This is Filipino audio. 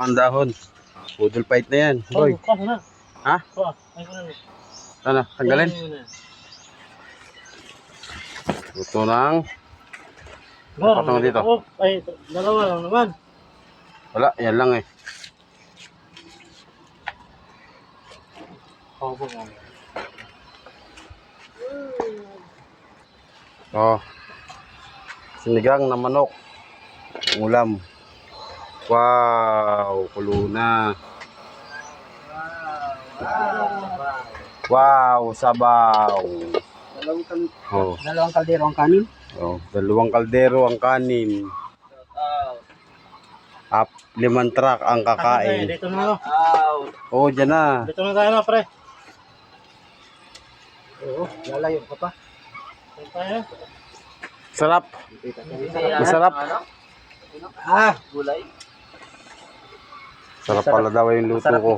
Ang dahon. Budol fight na yan. Boy. Ha? Ano? Tanggalin? Ito nang. Patong dito. Ay, dalawa lang naman. Wala, yan lang eh. Oh. Sinigang na manok. Ulam. Wow, kulo na. Wow, sabaw. Dalawang kaldero ang kanin. Oh, dalawang kaldero ang kanin. 5 truck ang kakain. Dito na ako. Oh, dyan na. Dito na tayo na, pre. Oo, lalayo ka pa. Dito tayo. Sarap. Masarap. Gulay. Sarap pala daw yung luto ko.